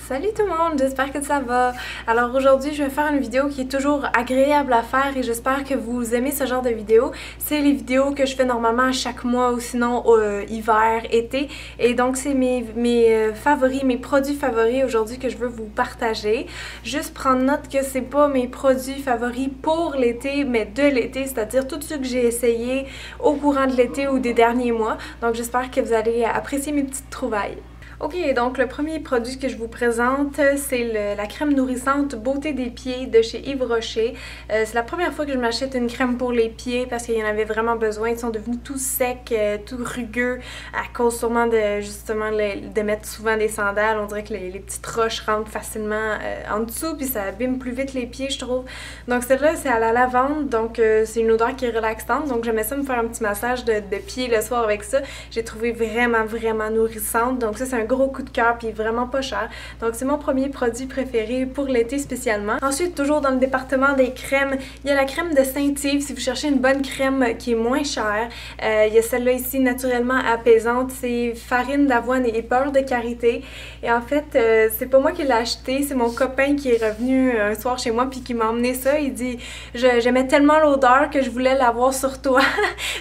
Salut tout le monde, j'espère que ça va. Alors aujourd'hui je vais faire une vidéo qui est toujours agréable à faire et j'espère que vous aimez ce genre de vidéo. C'est les vidéos que je fais normalement chaque mois ou sinon hiver, été. Et donc c'est mes favoris, mes produits favoris aujourd'hui que je veux vous partager. Juste prendre note que c'est pas mes produits favoris pour l'été mais de l'été, c'est-à-dire tous ceux que j'ai essayés au courant de l'été ou des derniers mois. Donc j'espère que vous allez apprécier mes petites trouvailles. Ok, donc le premier produit que je vous présente, c'est la crème nourrissante Beauté des pieds de chez Yves Rocher. C'est la première fois que je m'achète une crème pour les pieds parce qu'il y en avait vraiment besoin. Ils sont devenus tout secs, tout rugueux à cause sûrement de justement de mettre souvent des sandales. On dirait que les petites roches rentrent facilement en dessous puis ça abîme plus vite les pieds, je trouve. Donc celle-là, c'est à la lavande, donc c'est une odeur qui est relaxante. Donc j'aimais ça me faire un petit massage de pieds le soir avec ça. J'ai trouvé vraiment nourrissante. Donc ça, c'est un gros coup de cœur puis vraiment pas cher. Donc c'est mon premier produit préféré pour l'été spécialement. Ensuite, toujours dans le département des crèmes, il y a la crème de Saint-Yves si vous cherchez une bonne crème qui est moins chère. Il y a celle-là ici naturellement apaisante, c'est farine d'avoine et beurre de karité. Et en fait, c'est pas moi qui l'ai acheté, c'est mon copain qui est revenu un soir chez moi puis qui m'a emmené ça. Il dit j'aimais tellement l'odeur que je voulais l'avoir sur toi.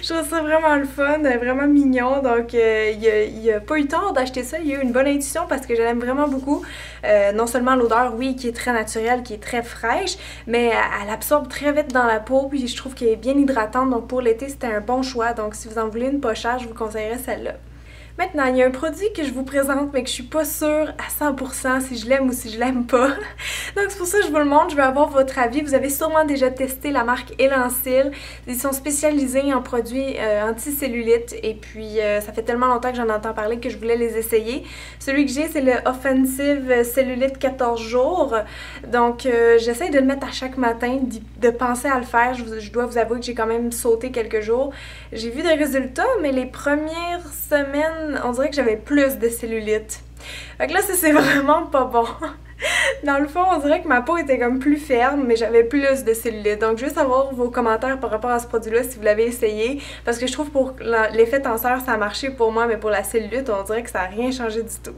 Je trouve ça vraiment le fun, vraiment mignon. Donc il a pas eu tort d'acheter ça, il a eu une bonne intuition parce que je l'aime vraiment beaucoup. Non seulement l'odeur, oui, qui est très naturelle, qui est très fraîche, mais elle absorbe très vite dans la peau, puis je trouve qu'elle est bien hydratante, donc pour l'été c'était un bon choix. Donc si vous en voulez une pas chère, je vous conseillerais celle-là. Maintenant, il y a un produit que je vous présente mais que je suis pas sûre à 100% si je l'aime ou si je l'aime pas. Donc c'est pour ça que je vous le montre, je veux avoir votre avis. Vous avez sûrement déjà testé la marque Elan-Sil. Ils sont spécialisés en produits anti-cellulite et puis ça fait tellement longtemps que j'en entends parler que je voulais les essayer. Celui que j'ai, c'est le Offensive Cellulite 14 jours. Donc j'essaie de le mettre à chaque matin, de penser à le faire. Je dois vous avouer que j'ai quand même sauté quelques jours. J'ai vu des résultats, mais les premières semaines, on dirait que j'avais plus de cellulite. Fait que là, ça c'est vraiment pas bon. Dans le fond, on dirait que ma peau était comme plus ferme, mais j'avais plus de cellulite. Donc, je veux savoir vos commentaires par rapport à ce produit-là, si vous l'avez essayé. Parce que je trouve pour l'effet tenseur, ça a marché pour moi, mais pour la cellulite, on dirait que ça n'a rien changé du tout.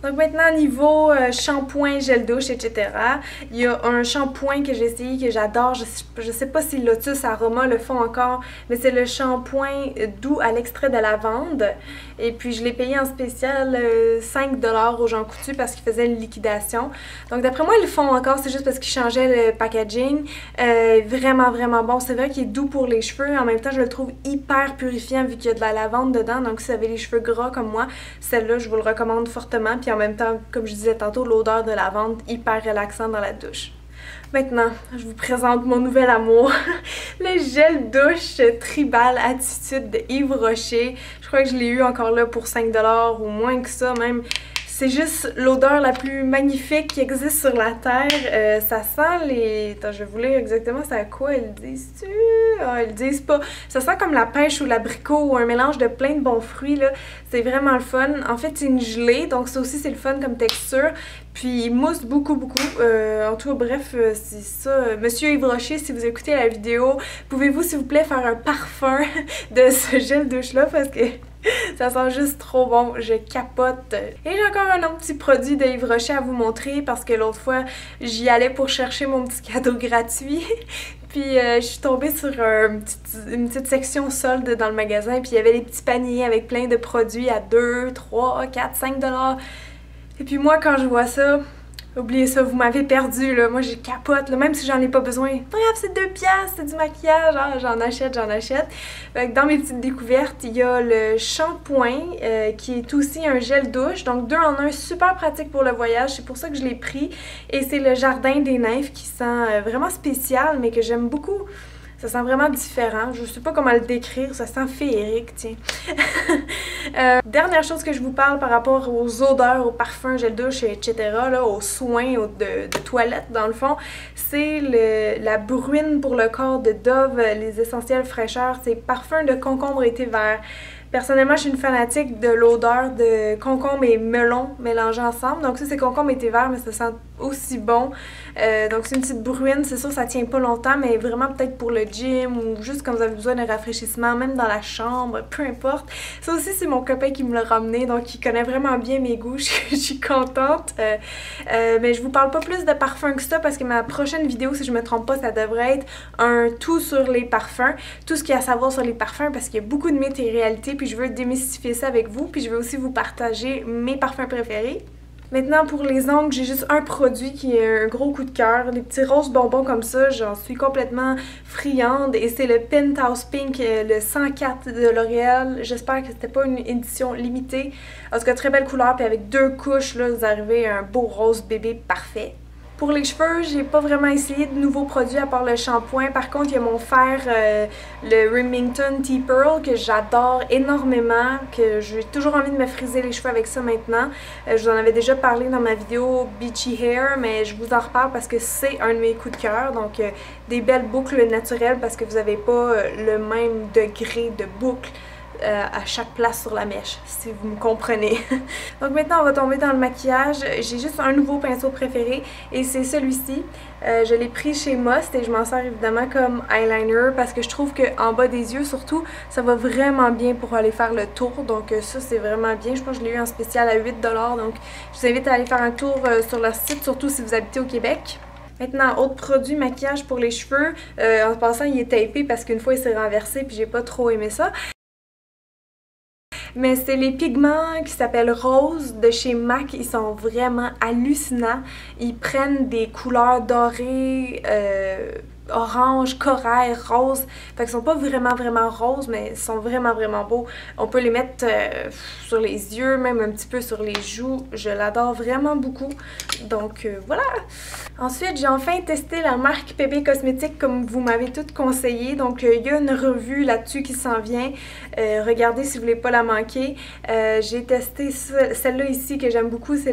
Donc maintenant, niveau shampoing, gel douche, etc. Il y a un shampoing que j'ai essayé, que j'adore. Je sais pas si Lotus Aroma le font encore, mais c'est le shampoing doux à l'extrait de lavande. Et puis je l'ai payé en spécial 5$ au Jean Coutu parce qu'ils faisaient une liquidation. Donc d'après moi, ils le font encore, c'est juste parce qu'ils changeaient le packaging. Vraiment bon. C'est vrai qu'il est doux pour les cheveux. En même temps, je le trouve hyper purifiant vu qu'il y a de la lavande dedans. Donc si vous avez les cheveux gras comme moi, celle-là, je vous le recommande fortement. Puis en même temps, comme je disais tantôt, l'odeur de lavande hyper relaxante dans la douche. Maintenant, je vous présente mon nouvel amour, le gel douche Tribal Attitude de Yves Rocher. Je crois que je l'ai eu encore là pour 5$ ou moins que ça même. C'est juste l'odeur la plus magnifique qui existe sur la terre. Ça sent les... Attends, je vais vous lire exactement c'est à quoi ils disent-tu? Ah, ils disent pas. Ça sent comme la pêche ou l'abricot ou un mélange de plein de bons fruits, là. C'est vraiment le fun. En fait, c'est une gelée, donc ça aussi, c'est le fun comme texture. Puis, il mousse beaucoup. En tout cas, bref, c'est ça. Monsieur Yves Rocher, si vous écoutez la vidéo, pouvez-vous, s'il vous plaît, faire un parfum de ce gel douche-là? Parce que... ça sent juste trop bon, je capote. Et j'ai encore un autre petit produit de Yves Rocher à vous montrer parce que l'autre fois, j'y allais pour chercher mon petit cadeau gratuit. Puis je suis tombée sur une petite section solde dans le magasin puis il y avait des petits paniers avec plein de produits à 2, 3, 4, 5$. Et puis moi, quand je vois ça... oubliez ça, vous m'avez perdu, là. Moi, j'ai capote, là. Même si j'en ai pas besoin. Bref, c'est 2$, c'est du maquillage. Ah, j'en achète. Fait que dans mes petites découvertes, il y a le shampoing qui est aussi un gel douche. Donc, 2 en 1, super pratique pour le voyage. C'est pour ça que je l'ai pris. Et c'est le Jardin des Nymphes qui sent vraiment spécial, mais que j'aime beaucoup. Ça sent vraiment différent. Je sais pas comment le décrire. Ça sent féerique, tiens. Dernière chose que je vous parle par rapport aux odeurs, aux parfums, gel douche, etc., là, aux soins de toilette, dans le fond, c'est la bruine pour le corps de Dove, les essentiels fraîcheurs. C'est parfum de concombre et thé vert. Personnellement, je suis une fanatique de l'odeur de concombre et melon mélangés ensemble. Donc ça, c'est concombre et thé vert, mais ça sent aussi bon. Donc c'est une petite bruine, c'est sûr ça tient pas longtemps, mais vraiment peut-être pour le gym ou juste quand vous avez besoin de rafraîchissement, même dans la chambre, peu importe. Ça aussi c'est mon copain qui me l'a ramené, donc il connaît vraiment bien mes goûts, je suis contente. Mais je vous parle pas plus de parfums que ça parce que ma prochaine vidéo, si je me trompe pas, ça devrait être un tout sur les parfums, tout ce qu'il y a à savoir sur les parfums parce qu'il y a beaucoup de mythes et réalités, puis je veux démystifier ça avec vous, puis je veux aussi vous partager mes parfums préférés. Maintenant pour les ongles, j'ai juste un produit qui est un gros coup de cœur. Les petits roses bonbons comme ça, j'en suis complètement friande et c'est le Penthouse Pink, le 104 de L'Oréal. J'espère que c'était pas une édition limitée. En tout cas, très belle couleur, puis avec 2 couches, là, vous arrivez à un beau rose bébé parfait. Pour les cheveux, j'ai pas vraiment essayé de nouveaux produits à part le shampoing. Par contre, il y a mon fer, le Remington Tea Pearl, que j'adore énormément, que j'ai toujours envie de me friser les cheveux avec ça maintenant. Je vous en avais déjà parlé dans ma vidéo Beachy Hair, mais je vous en reparle parce que c'est un de mes coups de cœur. Donc, des belles boucles naturelles parce que vous n'avez pas le même degré de boucle à chaque place sur la mèche, si vous me comprenez. Donc maintenant on va tomber dans le maquillage. J'ai juste un nouveau pinceau préféré et c'est celui-ci. Je l'ai pris chez Must et je m'en sers évidemment comme eyeliner parce que je trouve qu'en bas des yeux surtout, ça va vraiment bien pour aller faire le tour. Donc ça c'est vraiment bien. Je pense que je l'ai eu en spécial à 8$. Donc je vous invite à aller faire un tour sur leur site, surtout si vous habitez au Québec. Maintenant, autre produit maquillage pour les cheveux. En passant, il est tapé parce qu'une fois il s'est renversé puis j'ai pas trop aimé ça. Mais c'est les pigments qui s'appellent Rose de chez MAC. Ils sont vraiment hallucinants. Ils prennent des couleurs dorées, orange, corail, rose. Fait qu'ils sont pas vraiment roses, mais ils sont vraiment beaux. On peut les mettre sur les yeux, même un petit peu sur les joues. Je l'adore vraiment beaucoup. Donc voilà. Ensuite, j'ai enfin testé la marque PB Cosmétiques comme vous m'avez toutes conseillé. Donc il y a une revue là-dessus qui s'en vient. Regardez si vous voulez pas la manquer. J'ai testé celle-là ici que j'aime beaucoup. Ça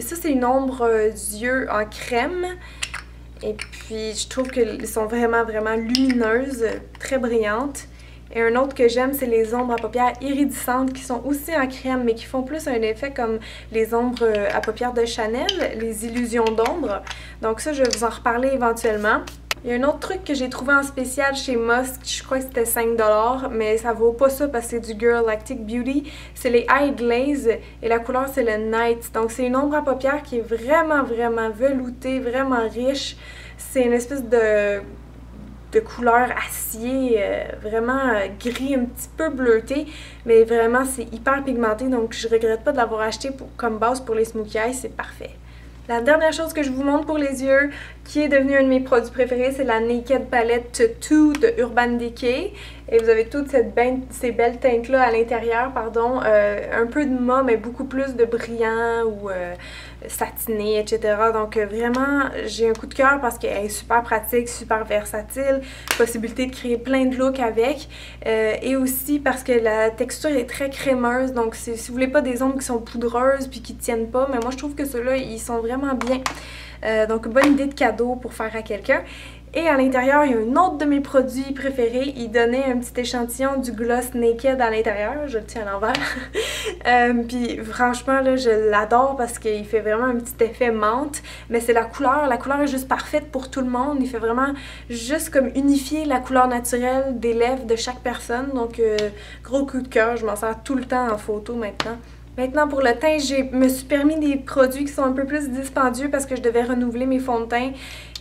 c'est une ombre d'yeux en crème. Et puis, je trouve qu'elles sont vraiment lumineuses, très brillantes. Et un autre que j'aime, c'est les ombres à paupières iridescentes qui sont aussi en crème, mais qui font plus un effet comme les ombres à paupières de Chanel, les illusions d'ombre. Donc ça, je vais vous en reparler éventuellement. Il y a un autre truc que j'ai trouvé en spécial chez Musk, je crois que c'était 5$, mais ça vaut pas ça parce que c'est du Girl Lactic Beauty. C'est les Eye Glaze et la couleur c'est le Night. Donc c'est une ombre à paupières qui est vraiment veloutée, vraiment riche. C'est une espèce de couleur acier, vraiment gris, un petit peu bleuté, mais vraiment c'est hyper pigmenté, donc je regrette pas de l'avoir acheté comme base pour les smokey eyes, c'est parfait. La dernière chose que je vous montre pour les yeux, qui est devenu un de mes produits préférés, c'est la Naked Palette 2 de Urban Decay. Et vous avez toutes ces belles teintes-là à l'intérieur, pardon. Un peu de mat, mais beaucoup plus de brillant ou satiné, etc. Donc vraiment, j'ai un coup de cœur parce qu'elle est super pratique, super versatile. Possibilité de créer plein de looks avec. Et aussi parce que la texture est très crémeuse. Donc si vous voulez pas des ombres qui sont poudreuses puis qui tiennent pas, mais moi je trouve que ceux-là, ils sont vraiment bien. Donc bonne idée de cadeau pour faire à quelqu'un. Et à l'intérieur, il y a un autre de mes produits préférés. Il donnait un petit échantillon du gloss Naked à l'intérieur. Je le tiens à l'envers. Puis franchement, là, je l'adore parce qu'il fait vraiment un petit effet menthe. Mais c'est la couleur. La couleur est juste parfaite pour tout le monde. Il fait vraiment juste comme unifier la couleur naturelle des lèvres de chaque personne. Donc gros coup de cœur. Je m'en sers tout le temps en photo maintenant. Maintenant pour le teint, je me suis permis des produits qui sont un peu plus dispendieux parce que je devais renouveler mes fonds de teint.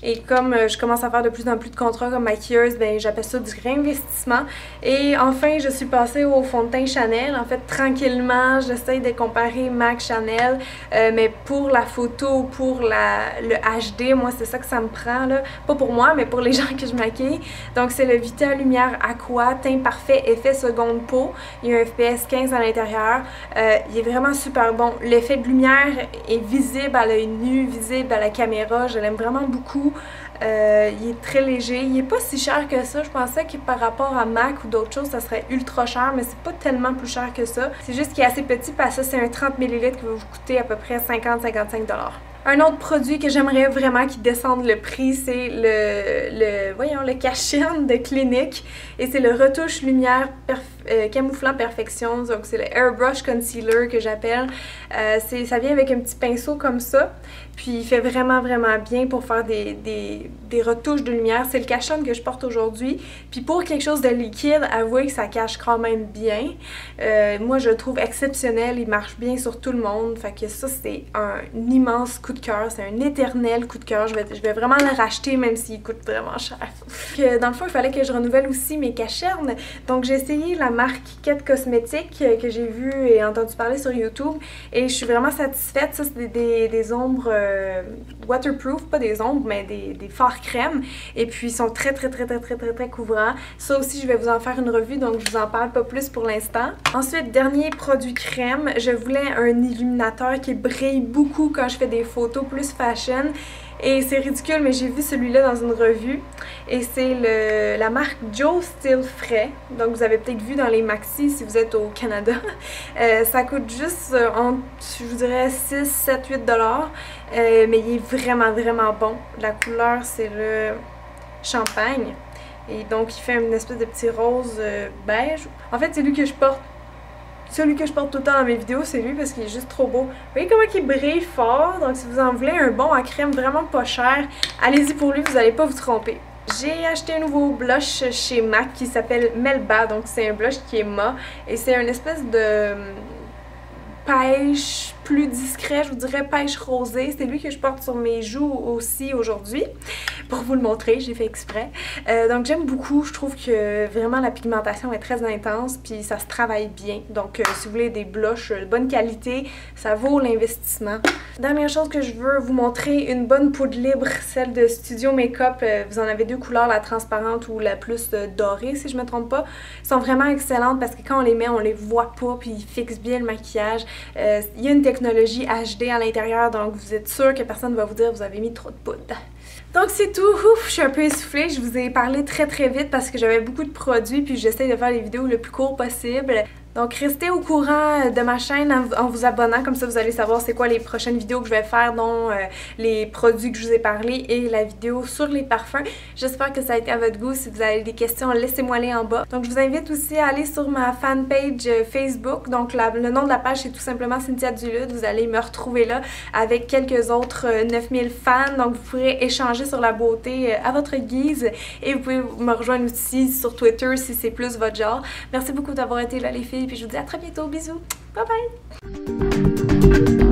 Et comme je commence à faire de plus en plus de contrats comme maquilleuse, ben j'appelle ça du réinvestissement. Et enfin, je suis passée au fond de teint Chanel. En fait, tranquillement, j'essaye de comparer MAC Chanel. Mais pour la photo, pour le HD, moi, c'est ça que ça me prend, là. Pas pour moi, mais pour les gens que je maquille. Donc, c'est le Vita Lumière Aqua, teint parfait, effet seconde peau. Il y a un FPS 15 à l'intérieur. Il est vraiment super bon. L'effet de lumière est visible à l'œil nu, visible à la caméra. Je l'aime vraiment beaucoup. Il est très léger, il est pas si cher que ça. Je pensais que par rapport à MAC ou d'autres choses ça serait ultra cher, mais c'est pas tellement plus cher que ça. C'est juste qu'il est assez petit parce que ça c'est un 30 ml qui va vous coûter à peu près 50-55$. Un autre produit que j'aimerais vraiment qu'il descende le prix, c'est le cash-in de Clinique. Et c'est le retouche lumière Camouflant Perfection, donc c'est le Airbrush Concealer que j'appelle. Ça vient avec un petit pinceau comme ça, puis il fait vraiment bien pour faire des retouches de lumière. C'est le cache-œil que je porte aujourd'hui, puis pour quelque chose de liquide, avouez que ça cache quand même bien. Moi je le trouve exceptionnel, il marche bien sur tout le monde, fait que ça c'est un immense coup de cœur, c'est un éternel coup de cœur. Je vais vraiment le racheter même s'il coûte vraiment cher. Dans le fond, il fallait que je renouvelle aussi mes cachernes, donc j'ai essayé la marque Quête Cosmétique que j'ai vu et entendu parler sur YouTube et je suis vraiment satisfaite. Ça c'est des ombres waterproof, pas des ombres mais des fards crème, et puis ils sont très couvrants. Ça aussi je vais vous en faire une revue, donc je vous en parle pas plus pour l'instant. Ensuite, dernier produit crème, je voulais un illuminateur qui brille beaucoup quand je fais des photos plus fashion. Et c'est ridicule, mais j'ai vu celui-là dans une revue. Et c'est la marque Joe Still Frais. Donc vous avez peut-être vu dans les maxi si vous êtes au Canada. Ça coûte juste entre, je vous dirais, 6, 7, 8 $. Mais il est vraiment bon. La couleur, c'est le champagne. Et donc il fait une espèce de petit rose beige. En fait, c'est lui que je porte. Celui que je porte tout le temps dans mes vidéos, c'est lui parce qu'il est juste trop beau. Vous voyez comment il brille fort? Donc si vous en voulez un bon à crème vraiment pas cher, allez-y pour lui, vous n'allez pas vous tromper. J'ai acheté un nouveau blush chez MAC qui s'appelle Melba, donc c'est un blush qui est mat et c'est une espèce de pêche plus discret, je vous dirais pêche rosée. C'est lui que je porte sur mes joues aussi aujourd'hui pour vous le montrer, j'ai fait exprès. Donc j'aime beaucoup, je trouve que vraiment la pigmentation est très intense puis ça se travaille bien. Donc si vous voulez des blushs de bonne qualité, ça vaut l'investissement. Dernière chose que je veux vous montrer, une bonne poudre libre, celle de Studio Makeup. Vous en avez deux couleurs, la transparente ou la plus dorée si je me trompe pas. Elles sont vraiment excellentes parce que quand on les met, on les voit pas puis ils fixent bien le maquillage. Il y a une technologie HD à l'intérieur, donc vous êtes sûr que personne ne va vous dire que vous avez mis trop de poudre. Donc c'est tout. Ouf, je suis un peu essoufflée. Je vous ai parlé très vite parce que j'avais beaucoup de produits puis j'essaie de faire les vidéos le plus court possible. Donc restez au courant de ma chaîne en vous abonnant, comme ça vous allez savoir c'est quoi les prochaines vidéos que je vais faire, dont les produits que je vous ai parlé et la vidéo sur les parfums. J'espère que ça a été à votre goût. Si vous avez des questions, laissez-moi les en bas. Donc je vous invite aussi à aller sur ma fanpage Facebook. Donc le nom de la page c'est tout simplement Cynthia Duluth. Vous allez me retrouver là avec quelques autres 9000 fans. Donc vous pourrez échanger sur la beauté à votre guise et vous pouvez me rejoindre aussi sur Twitter si c'est plus votre genre. Merci beaucoup d'avoir été là les filles. Puis je vous dis à très bientôt. Bisous. Bye bye.